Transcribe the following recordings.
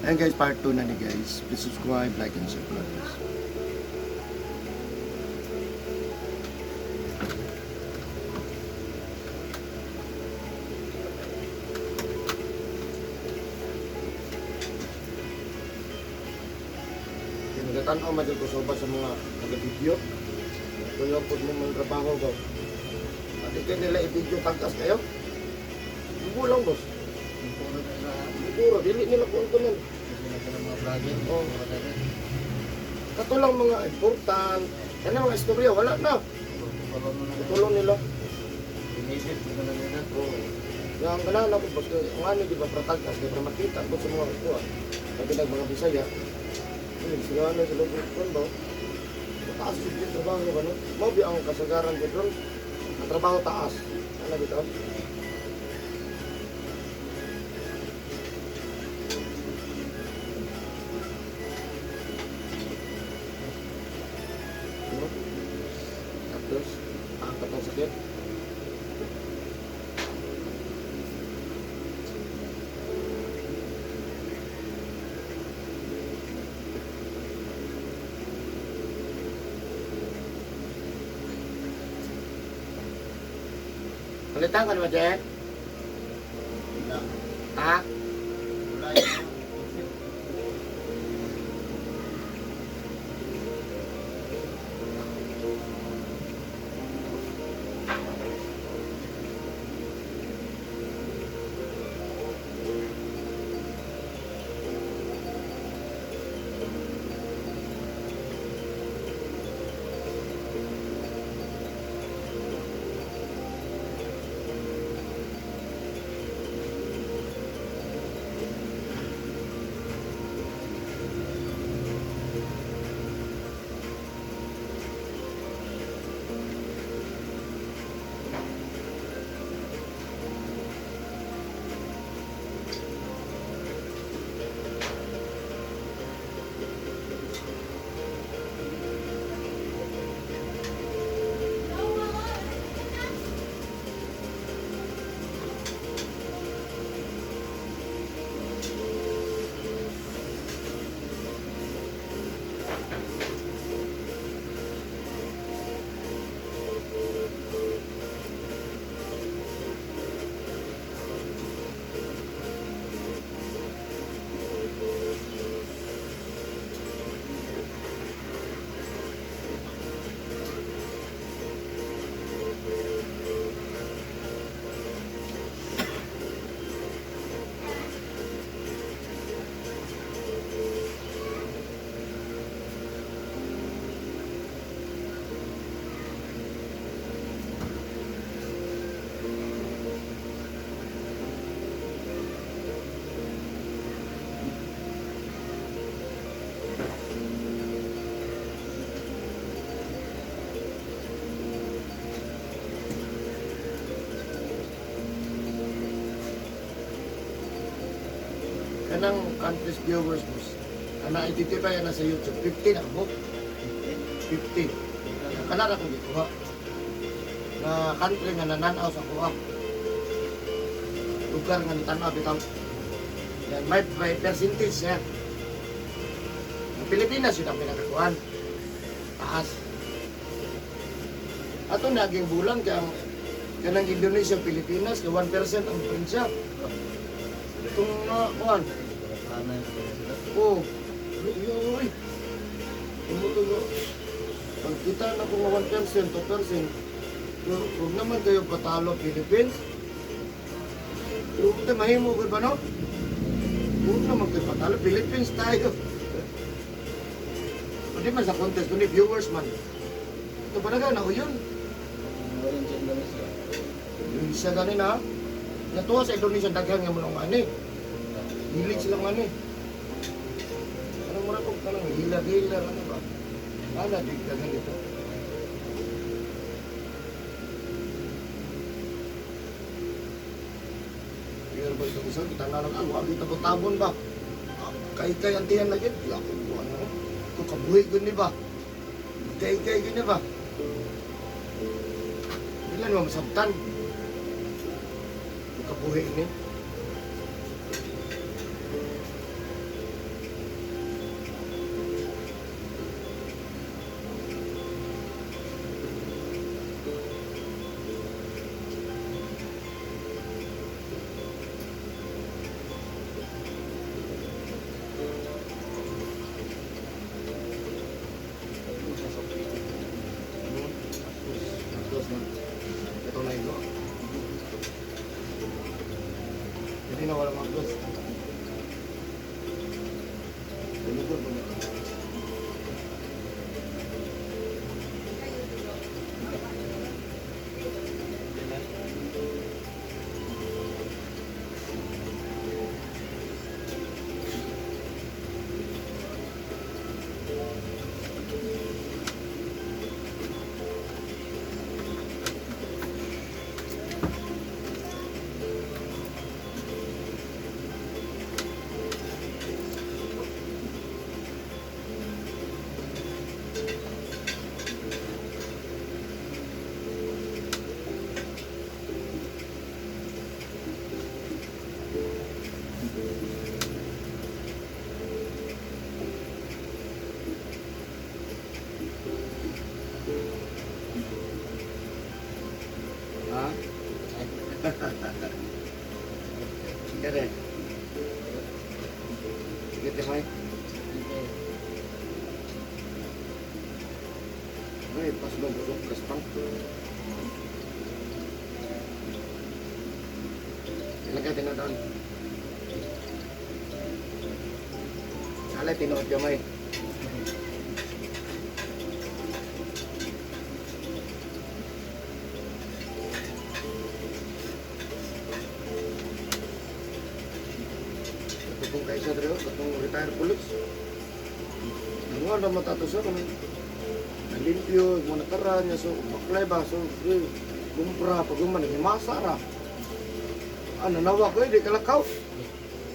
Ayan guys, part 2 na ni guys. Please subscribe, like, and share guys. Nagatan-aw madyo ko soba sa mga nag-video. Kaya po mo mga trabaho ko. At ikaw nila i-video tagkas kayo. Ibu lang boss. Siguro, dili nila po ito nun. Oh. Kato lang mga important. Yan ang mga istorya, wala na. Tutulong nila. Oh. Yang kanala ko boss, ang ano di ba pratagkas, di ba makita ko sa mga ito. Pagkinag mga Bisaya. Sila na sila kung ba? Mataas yung trabaho nyo ba no? Mabi ang kasagaran ko doon. Ang trabaho taas. Ano dito? Tapos, angkat ang sakit. Palitan ka naman, Jen? Ha? Kanang country's viewers boss. Na-identify na sa YouTube. 50 na mo. 50. Kanara ko dito ha. Na country nga nananaw sa kuha. Lugar nga nitanaw bitaw. Yan, may percentage yan. Ang Pilipinas yun ang pinakakuhan. Taas. Ato naging bulan kanang Indonesia, Pilipinas, 1% ang prinsya. Itong kuhan. Oo. Uy. Tumutulo. Pag kita na kung 1%, 2%, huwag naman kayo patalo Philippines. Huwag tayo mahimo ko ba no? Huwag naman kayo patalo Philippines tayo. Hindi man sa contest, kundi viewers man. Ito pa na o yun? Indonesia ganin ha? Natuwa sa Indonesia, daghang nga mo ng ani. Hilig silang ani. Anong mura kong kanang hila-hila, ano ba? Ano, daghang dito. Pero ba itong isang, kita nga lang, wagi tabon ba? Kay-kay ang tiyan na yun. Lako ko, ano? Ito kabuhi ko ni ba? Kay-kay ko ni ba? Ilan mo masabtan? Ito kabuhi ni. Sakit ka may? Ay, pas mo busok kaspang. Ilan ka tinadaan? Alay, tinuot ka may. Katong kaisa dito, katong retired police. Ano nga naman tatusa kami? Nalimpyo, mo nakaran niya, so baklay ba, so gumpra, pag guman, himasa ra. Ano, nawa ko, di kalakaw.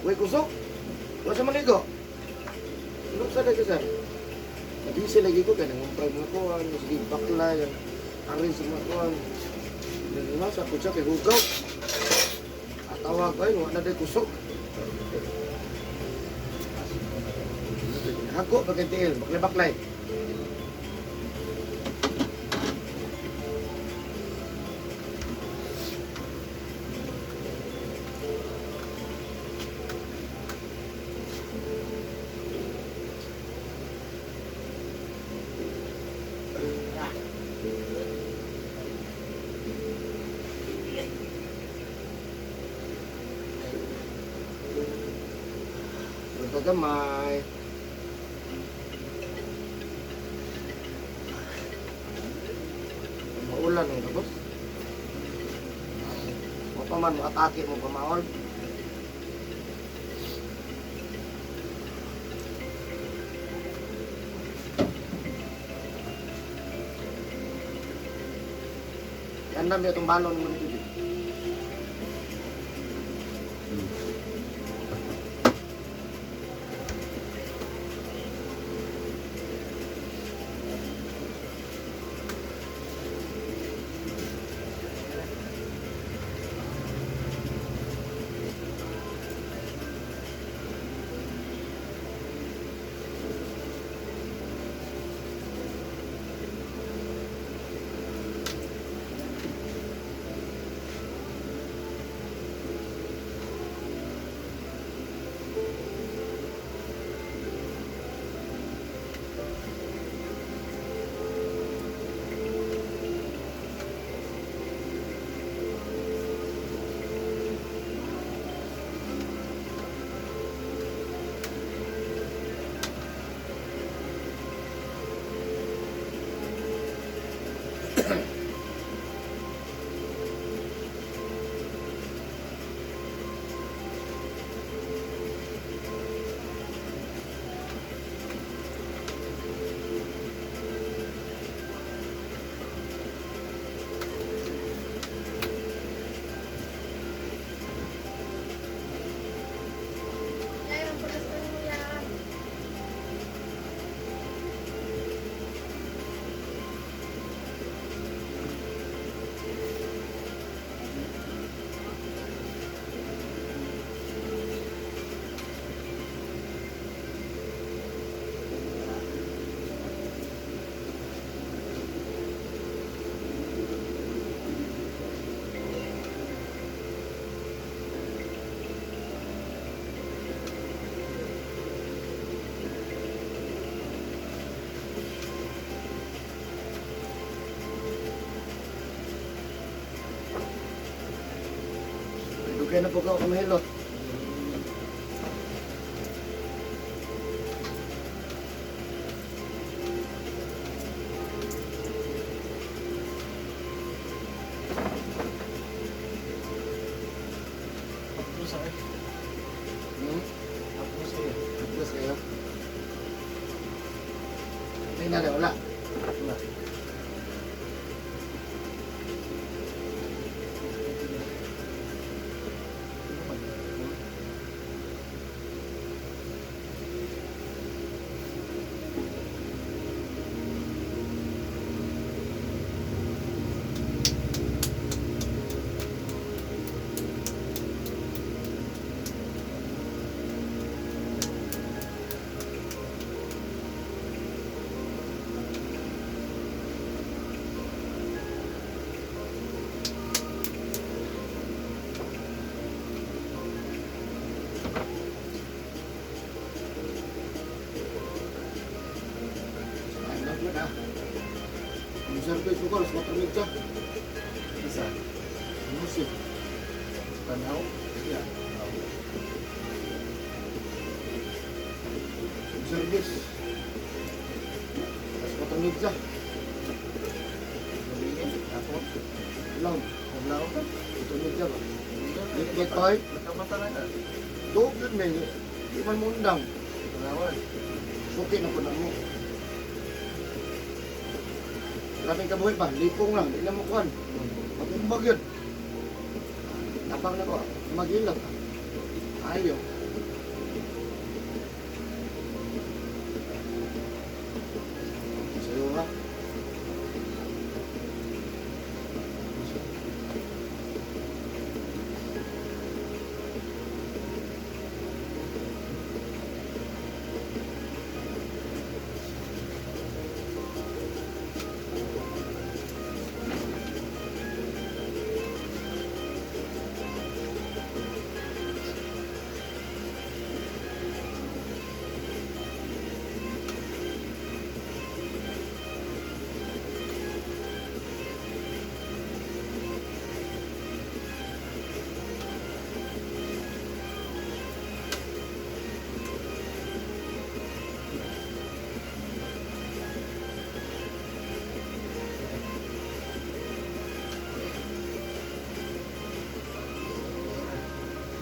Uy, kusok. Wala sa manigo. Ano sa lagi, sir? Nabisi lagi ko, kaya nangumpray mga kuhan, sige, baklay, arin sa mga kuhan. Himasa, kutsa, kay hugaw. At tawag ko, wala na di kusok. Hako, bagay tiil, baklay-baklay. Gamay. Maulan ang tapos. Mo pa man atake mo pamaol. Yan na itong balon mo dito. Dugay na po ka kamahilot. Tapos kayo. May nala, wala. Wala. suka, alas 4 media. Isa. Musik. Tanaw. Iya. Service. Alas 4 media. Lumingin. Ako. Lang. Kumlaw ka. 4 media ba? Lit-lit pa eh. Nakamata na ka. Doog yun may. Di man mo undang. Tanawan. Suki na po na mo. Maraming kabuhay pa. Lipong lang. Hindi na mo kuhan. Mag-umbag yun. Tapang na ko. Mag-ilag. Ayaw. Sa'yo ha.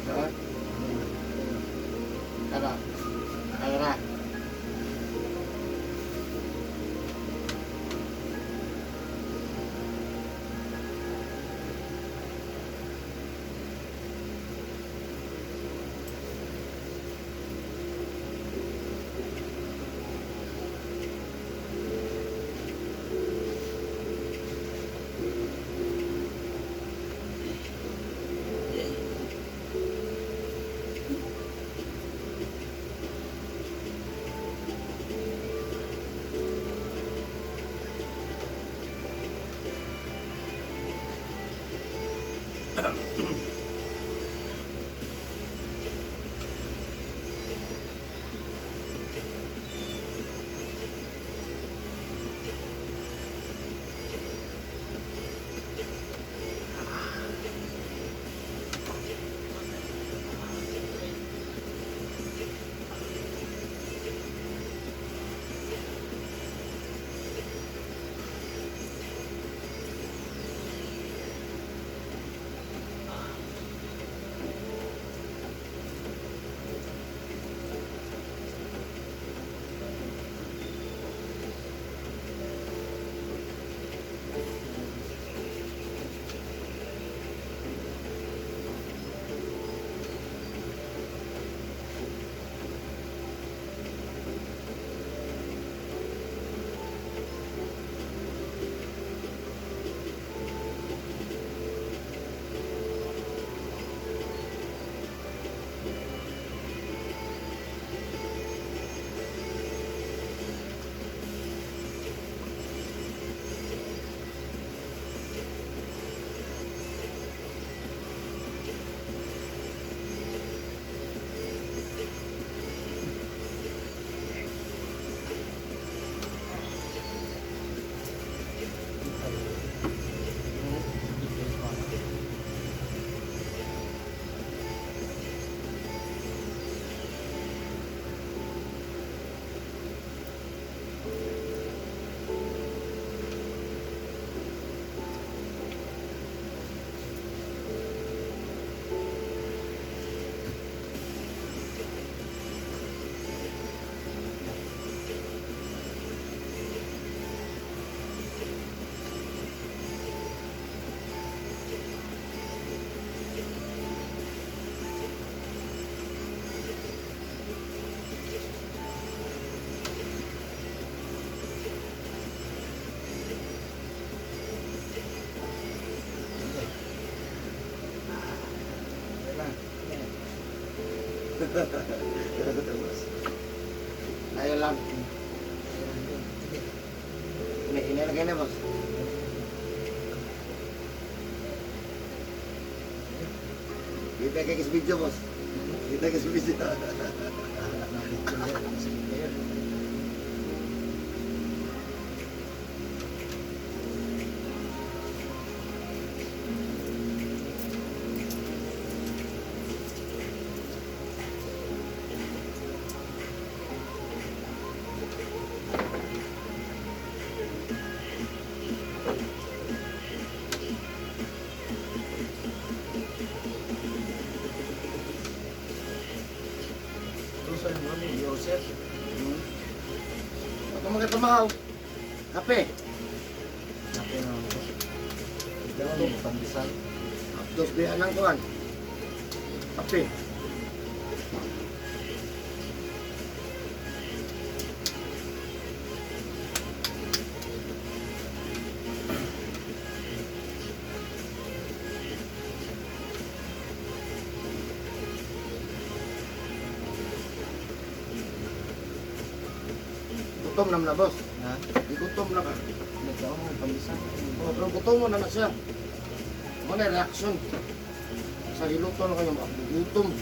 Saan? Tara. Tara. Ayaw lang. Inilagay na, boss. Kita kayak kes video, bos. Kita kes video. sir. Ako mga tamahaw. Kape. Natin ang ito, pandesal. Dos bihan lang kuhan. Kape. Gutom naman na, boss. Ha? Di gutom na ka. Nagkaon mo pandesal. Oh, pero gutom mo na siya. Mga reaction. Sa hiluto na kayo, gutom.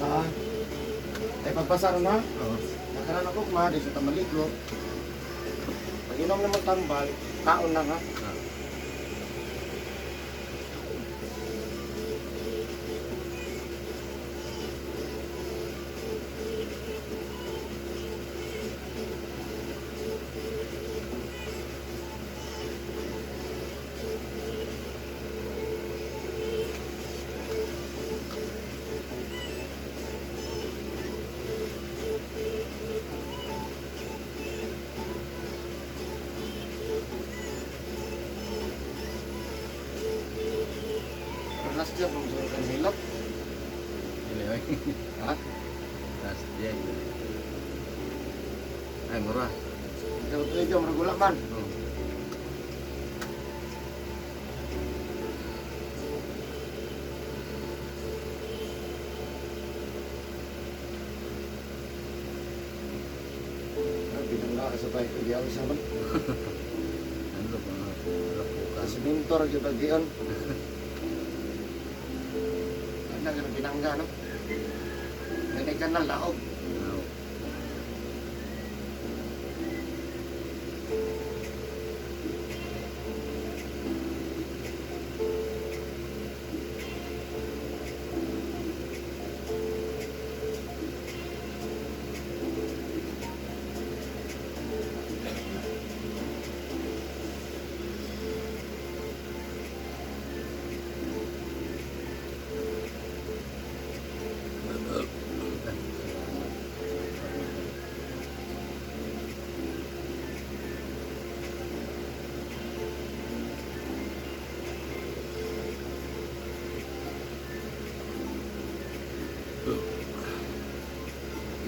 Ay pagpasaron ha. Oo. Nakaran ako kumari sa tamaligo. Pag inom naman tambal, kaon lang ha. Ah. Last year, kung saan kan hilap. Dili oy. Ha? Last year. Ay mura. Ikaw ito ikaw, maragula man. Oo. Pinangga ka sa bahay ko, di ako sa man. Ano ba nga po? Rapukan. Kasi mintor, yung tagion. Ano ka pinangga, no? Nanay ka na laog. Oo.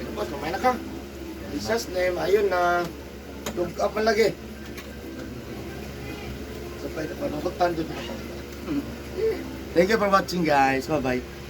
Pero boss, mamay na ka. Jesus name, ayun na. Look up man lagi. Sabay na panukutan dito. Thank you for watching guys. Bye-bye.